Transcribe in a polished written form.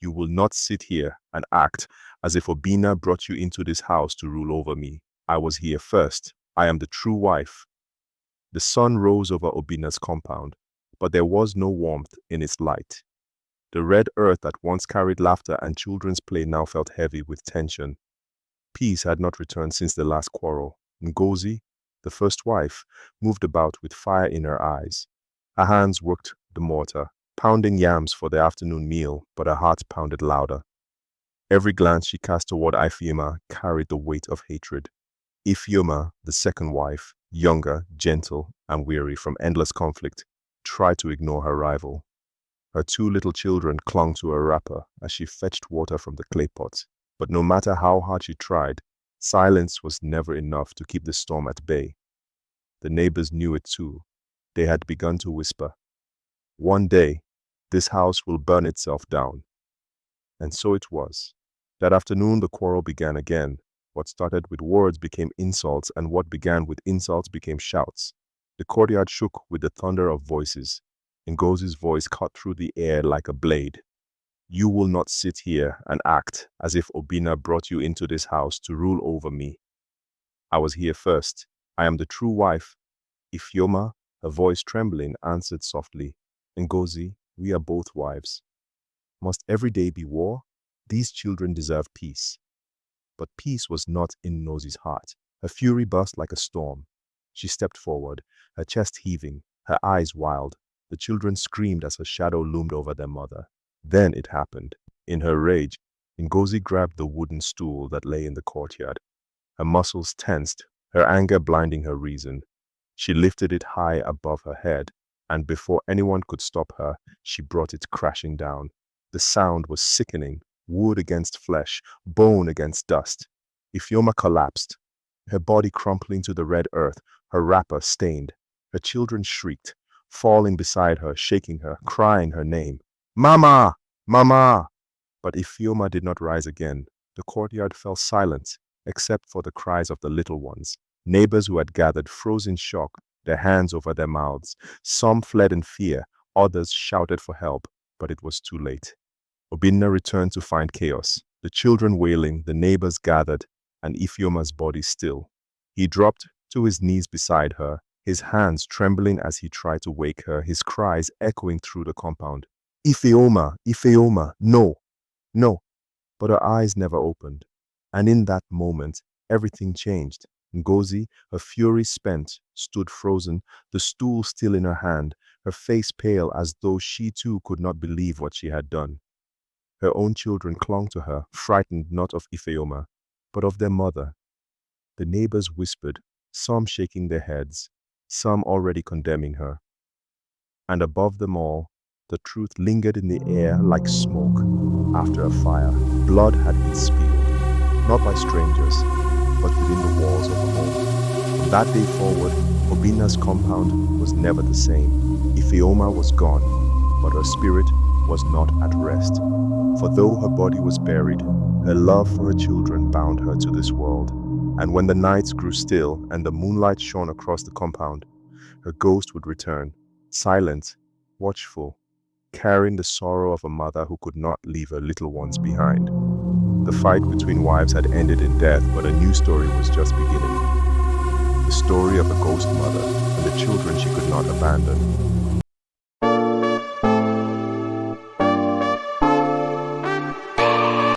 You will not sit here and act as if Obina brought you into this house to rule over me. I was here first. I am the true wife. The sun rose over Obina's compound, but there was no warmth in its light. The red earth that once carried laughter and children's play now felt heavy with tension. Peace had not returned since the last quarrel. Ngozi, the first wife, moved about with fire in her eyes. Her hands worked the mortar, pounding yams for the afternoon meal, but her heart pounded louder. Every glance she cast toward Ifeoma carried the weight of hatred. Ifeoma, the second wife, younger, gentle, and weary from endless conflict, tried to ignore her rival. Her two little children clung to her wrapper as she fetched water from the clay pot. But no matter how hard she tried, silence was never enough to keep the storm at bay. The neighbors knew it too. They had begun to whisper, "One day, this house will burn itself down." And so it was. That afternoon the quarrel began again. What started with words became insults, and what began with insults became shouts. The courtyard shook with the thunder of voices. Ngozi's voice cut through the air like a blade. "You will not sit here and act as if Obina brought you into this house to rule over me. I was here first. I am the true wife." Ifeoma, her voice trembling, answered softly, "Ngozi, we are both wives. Must every day be war? These children deserve peace." But peace was not in Ngozi's heart. Her fury burst like a storm. She stepped forward, her chest heaving, her eyes wild. The children screamed as her shadow loomed over their mother. Then it happened. In her rage, Ngozi grabbed the wooden stool that lay in the courtyard. Her muscles tensed, her anger blinding her reason. She lifted it high above her head, and before anyone could stop her, she brought it crashing down. The sound was sickening, wood against flesh, bone against dust. Ifeoma collapsed, her body crumpling to the red earth, her wrapper stained. Her children shrieked, falling beside her, shaking her, crying her name. "Mama! Mama!" But Ifeoma did not rise again. The courtyard fell silent, except for the cries of the little ones. Neighbors who had gathered froze in shock, their hands over their mouths. Some fled in fear, others shouted for help, but it was too late. Obinna returned to find chaos, the children wailing, the neighbors gathered, and Ifeoma's body still. He dropped to his knees beside her, his hands trembling as he tried to wake her, his cries echoing through the compound. "Ifeoma, Ifeoma, no, no." But her eyes never opened. And in that moment, everything changed. Ngozi, her fury spent, stood frozen, the stool still in her hand, her face pale as though she too could not believe what she had done. Her own children clung to her, frightened not of Ifeoma, but of their mother. The neighbors whispered, some shaking their heads, some already condemning her. And above them all, the truth lingered in the air like smoke after a fire. Blood had been spilled, not by strangers, but within the walls of the home. From that day forward, Obinna's compound was never the same. Ifeoma was gone, but her spirit was not at rest. For though her body was buried, her love for her children bound her to this world. And when the nights grew still and the moonlight shone across the compound, her ghost would return, silent, watchful, carrying the sorrow of a mother who could not leave her little ones behind. The fight between wives had ended in death, but a new story was just beginning. The story of a ghost mother and the children she could not abandon.